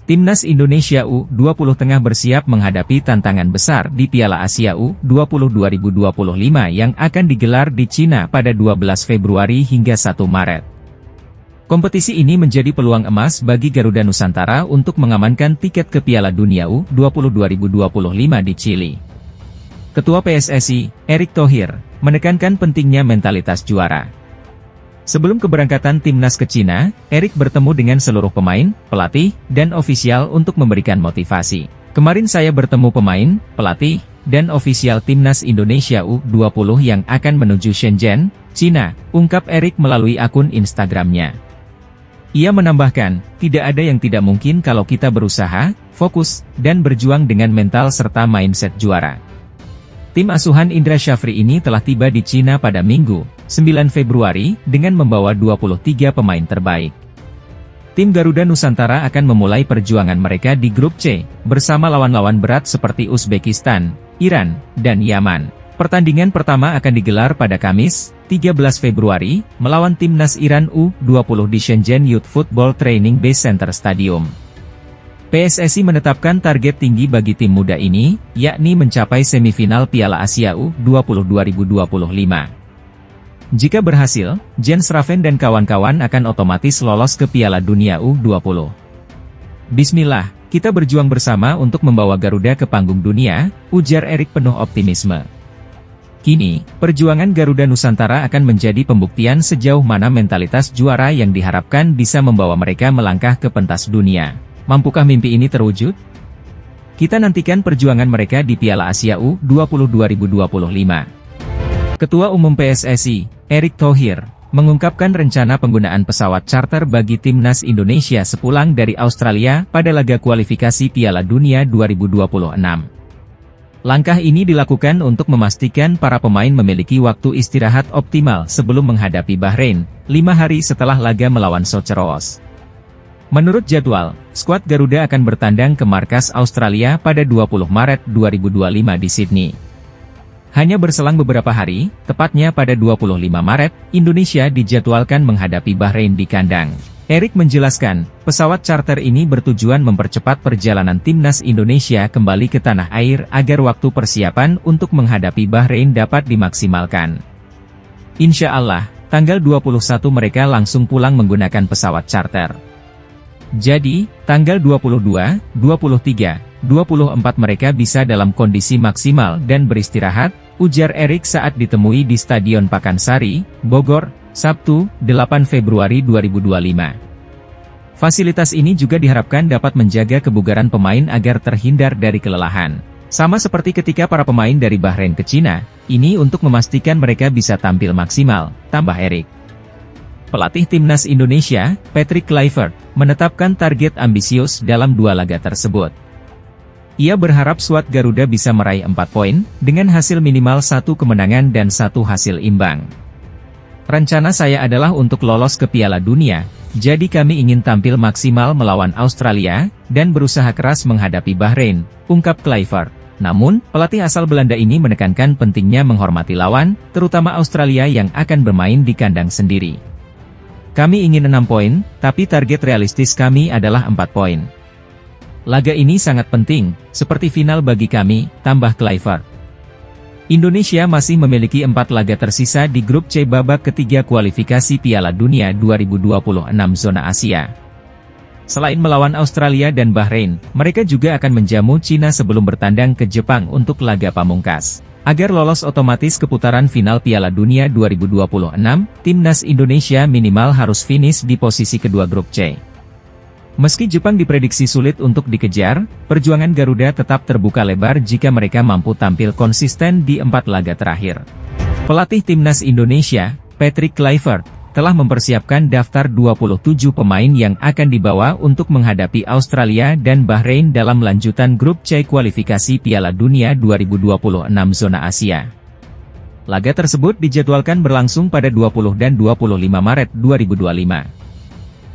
Timnas Indonesia U20 tengah bersiap menghadapi tantangan besar di Piala Asia U20 2025 yang akan digelar di Cina pada 12 Februari hingga 1 Maret. Kompetisi ini menjadi peluang emas bagi Garuda Nusantara untuk mengamankan tiket ke Piala Dunia U20 2025 di Chili. Ketua PSSI, Erick Thohir, menekankan pentingnya mentalitas juara. Sebelum keberangkatan timnas ke Cina, Erick bertemu dengan seluruh pemain, pelatih, dan ofisial untuk memberikan motivasi. Kemarin saya bertemu pemain, pelatih, dan ofisial timnas Indonesia U20 yang akan menuju Shenzhen, Cina, ungkap Erick melalui akun Instagramnya. Ia menambahkan, tidak ada yang tidak mungkin kalau kita berusaha, fokus, dan berjuang dengan mental serta mindset juara. Tim asuhan Indra Syafri ini telah tiba di Cina pada Minggu, 9 Februari, dengan membawa 23 pemain terbaik. Tim Garuda Nusantara akan memulai perjuangan mereka di grup C, bersama lawan-lawan berat seperti Uzbekistan, Iran, dan Yaman. Pertandingan pertama akan digelar pada Kamis, 13 Februari, melawan timnas Iran U20 di Shenzhen Youth Football Training Base Center Stadium. PSSI menetapkan target tinggi bagi tim muda ini, yakni mencapai semifinal Piala Asia U20 2025. Jika berhasil, Jens Raven dan kawan-kawan akan otomatis lolos ke Piala Dunia U20. Bismillah, kita berjuang bersama untuk membawa Garuda ke panggung dunia, ujar Erick penuh optimisme. Kini, perjuangan Garuda Nusantara akan menjadi pembuktian sejauh mana mentalitas juara yang diharapkan bisa membawa mereka melangkah ke pentas dunia. Mampukah mimpi ini terwujud? Kita nantikan perjuangan mereka di Piala Asia U20 2025. Ketua Umum PSSI, Erick Thohir, mengungkapkan rencana penggunaan pesawat charter bagi timnas Indonesia sepulang dari Australia pada laga kualifikasi Piala Dunia 2026. Langkah ini dilakukan untuk memastikan para pemain memiliki waktu istirahat optimal sebelum menghadapi Bahrain, 5 hari setelah laga melawan Soceroos. Menurut jadwal, skuad Garuda akan bertandang ke markas Australia pada 20 Maret 2025 di Sydney. Hanya berselang beberapa hari, tepatnya pada 25 Maret, Indonesia dijadwalkan menghadapi Bahrain di kandang. Erick menjelaskan, pesawat charter ini bertujuan mempercepat perjalanan timnas Indonesia kembali ke tanah air agar waktu persiapan untuk menghadapi Bahrain dapat dimaksimalkan. Insya Allah, tanggal 21 mereka langsung pulang menggunakan pesawat charter. Jadi, tanggal 22, 23, 24 mereka bisa dalam kondisi maksimal dan beristirahat, ujar Erick saat ditemui di Stadion Pakansari, Bogor, Sabtu, 8 Februari 2025. Fasilitas ini juga diharapkan dapat menjaga kebugaran pemain agar terhindar dari kelelahan. Sama seperti ketika para pemain dari Bahrain ke Cina, ini untuk memastikan mereka bisa tampil maksimal, tambah Erick. Pelatih timnas Indonesia, Patrick Kluivert, menetapkan target ambisius dalam 2 laga tersebut. Ia berharap skuad Garuda bisa meraih 4 poin, dengan hasil minimal 1 kemenangan dan 1 hasil imbang. Rencana saya adalah untuk lolos ke Piala Dunia, jadi kami ingin tampil maksimal melawan Australia, dan berusaha keras menghadapi Bahrain, ungkap Kluivert. Namun, pelatih asal Belanda ini menekankan pentingnya menghormati lawan, terutama Australia yang akan bermain di kandang sendiri. Kami ingin 6 poin, tapi target realistis kami adalah 4 poin. Laga ini sangat penting, seperti final bagi kami, tambah Kluivert. Indonesia masih memiliki 4 laga tersisa di grup C babak ketiga kualifikasi Piala Dunia 2026 zona Asia. Selain melawan Australia dan Bahrain, mereka juga akan menjamu Cina sebelum bertandang ke Jepang untuk laga pamungkas. Agar lolos otomatis ke putaran final Piala Dunia 2026, timnas Indonesia minimal harus finish di posisi kedua grup C. Meski Jepang diprediksi sulit untuk dikejar, perjuangan Garuda tetap terbuka lebar jika mereka mampu tampil konsisten di 4 laga terakhir. Pelatih timnas Indonesia, Patrick Kluivert, telah mempersiapkan daftar 27 pemain yang akan dibawa untuk menghadapi Australia dan Bahrain dalam lanjutan grup C kualifikasi Piala Dunia 2026 zona Asia. Laga tersebut dijadwalkan berlangsung pada 20 dan 25 Maret 2025.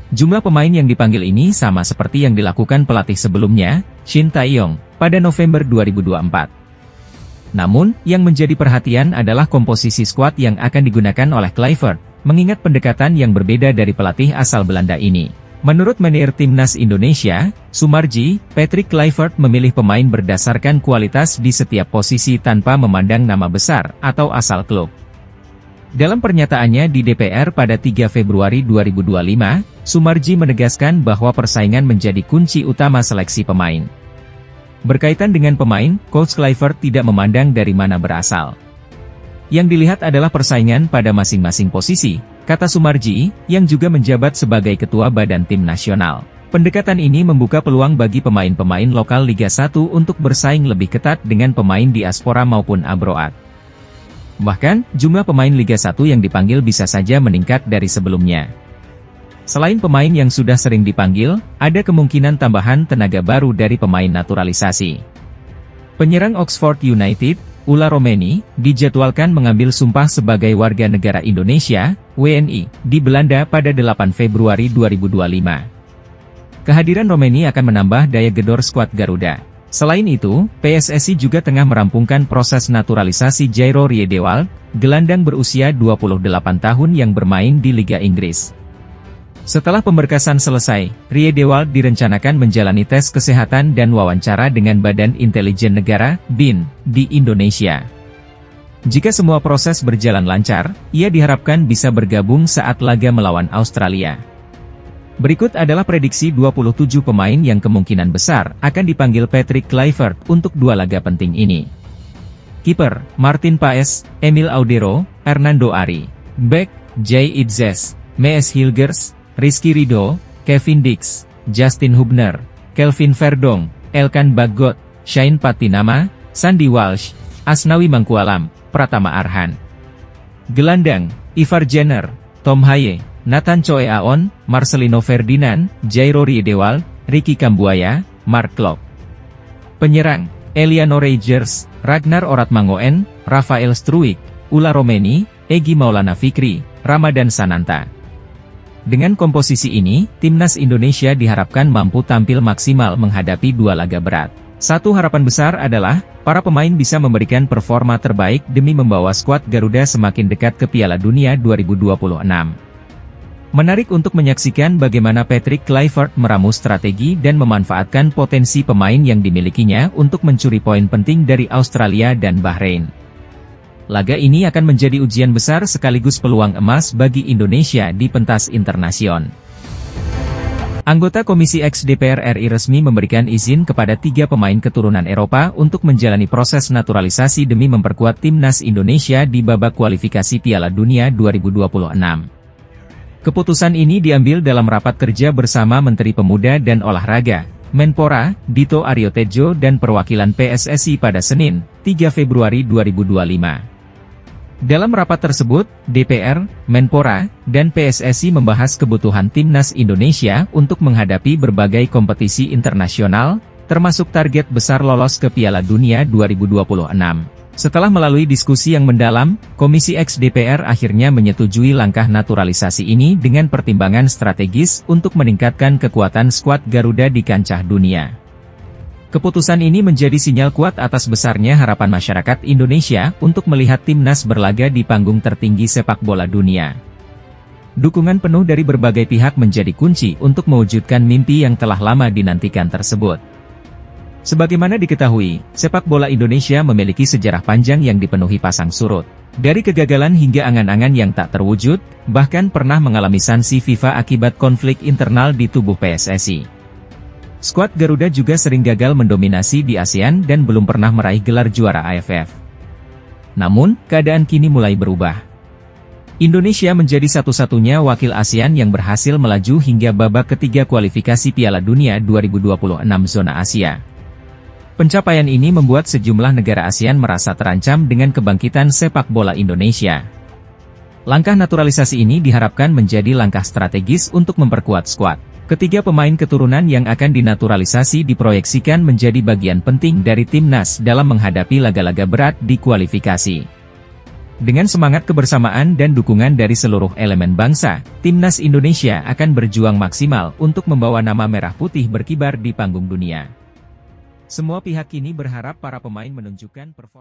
Jumlah pemain yang dipanggil ini sama seperti yang dilakukan pelatih sebelumnya, Shin Tae-yong, pada November 2024. Namun, yang menjadi perhatian adalah komposisi skuad yang akan digunakan oleh Kluivert, mengingat pendekatan yang berbeda dari pelatih asal Belanda ini. Menurut manajer Timnas Indonesia, Soemarji, Patrick Kluivert memilih pemain berdasarkan kualitas di setiap posisi tanpa memandang nama besar atau asal klub. Dalam pernyataannya di DPR pada 3 Februari 2025, Soemarji menegaskan bahwa persaingan menjadi kunci utama seleksi pemain. Berkaitan dengan pemain, Coach Kluivert tidak memandang dari mana berasal. Yang dilihat adalah persaingan pada masing-masing posisi, kata Soemarji, yang juga menjabat sebagai ketua badan tim nasional. Pendekatan ini membuka peluang bagi pemain-pemain lokal Liga 1 untuk bersaing lebih ketat dengan pemain diaspora maupun abroad. Bahkan, jumlah pemain Liga 1 yang dipanggil bisa saja meningkat dari sebelumnya. Selain pemain yang sudah sering dipanggil, ada kemungkinan tambahan tenaga baru dari pemain naturalisasi. Penyerang Oxford United, Ula Romeni, dijadwalkan mengambil sumpah sebagai warga negara Indonesia, WNI, di Belanda pada 8 Februari 2025. Kehadiran Romeni akan menambah daya gedor skuad Garuda. Selain itu, PSSI juga tengah merampungkan proses naturalisasi Jairo Riedewald, gelandang berusia 28 tahun yang bermain di Liga Inggris. Setelah pemberkasan selesai, Riedewald direncanakan menjalani tes kesehatan dan wawancara dengan Badan Intelijen Negara, BIN, di Indonesia. Jika semua proses berjalan lancar, ia diharapkan bisa bergabung saat laga melawan Australia. Berikut adalah prediksi 27 pemain yang kemungkinan besar akan dipanggil Patrick Kluivert untuk dua laga penting ini. Kiper, Martin Paes, Emil Audero, Hernando Ari. Bek, Jay Itzes, Mees Hilgers, Rizky Ridho, Kevin Dix, Justin Hubner, Kelvin Verdong, Elkan Bagot, Shane Patinama, Sandy Walsh, Asnawi Mangkualam, Pratama Arhan. Gelandang, Ivar Jenner, Tom Haye, Nathan Choe Aon, Marcelino Ferdinand, Jairo Riedewald, Ricky Kambuaya, Mark Klok. Penyerang, Eliano Rogers, Ragnar Oratmangoen, Rafael Struijk, Ula Romeni, Egy Maulana Fikri, Ramadan Sananta. Dengan komposisi ini, Timnas Indonesia diharapkan mampu tampil maksimal menghadapi dua laga berat. Satu harapan besar adalah, para pemain bisa memberikan performa terbaik demi membawa skuad Garuda semakin dekat ke Piala Dunia 2026. Menarik untuk menyaksikan bagaimana Patrick Kluivert meramu strategi dan memanfaatkan potensi pemain yang dimilikinya untuk mencuri poin penting dari Australia dan Bahrain. Laga ini akan menjadi ujian besar sekaligus peluang emas bagi Indonesia di pentas internasional. Anggota Komisi X DPR RI resmi memberikan izin kepada 3 pemain keturunan Eropa untuk menjalani proses naturalisasi demi memperkuat Timnas Indonesia di babak kualifikasi Piala Dunia 2026. Keputusan ini diambil dalam rapat kerja bersama Menteri Pemuda dan Olahraga, Menpora, Dito Aryo Tejo dan perwakilan PSSI pada Senin, 3 Februari 2025. Dalam rapat tersebut, DPR, Menpora, dan PSSI membahas kebutuhan Timnas Indonesia untuk menghadapi berbagai kompetisi internasional, termasuk target besar lolos ke Piala Dunia 2026. Setelah melalui diskusi yang mendalam, Komisi X DPR akhirnya menyetujui langkah naturalisasi ini dengan pertimbangan strategis untuk meningkatkan kekuatan skuad Garuda di kancah dunia. Keputusan ini menjadi sinyal kuat atas besarnya harapan masyarakat Indonesia untuk melihat Timnas berlaga di panggung tertinggi sepak bola dunia. Dukungan penuh dari berbagai pihak menjadi kunci untuk mewujudkan mimpi yang telah lama dinantikan tersebut. Sebagaimana diketahui, sepak bola Indonesia memiliki sejarah panjang yang dipenuhi pasang surut. Dari kegagalan hingga angan-angan yang tak terwujud, bahkan pernah mengalami sanksi FIFA akibat konflik internal di tubuh PSSI. Skuad Garuda juga sering gagal mendominasi di ASEAN dan belum pernah meraih gelar juara AFF. Namun, keadaan kini mulai berubah. Indonesia menjadi satu-satunya wakil ASEAN yang berhasil melaju hingga babak ketiga kualifikasi Piala Dunia 2026 zona Asia. Pencapaian ini membuat sejumlah negara ASEAN merasa terancam dengan kebangkitan sepak bola Indonesia. Langkah naturalisasi ini diharapkan menjadi langkah strategis untuk memperkuat skuad. Ketiga pemain keturunan yang akan dinaturalisasi diproyeksikan menjadi bagian penting dari Timnas dalam menghadapi laga-laga berat di kualifikasi. Dengan semangat kebersamaan dan dukungan dari seluruh elemen bangsa, Timnas Indonesia akan berjuang maksimal untuk membawa nama merah putih berkibar di panggung dunia. Semua pihak kini berharap para pemain menunjukkan performa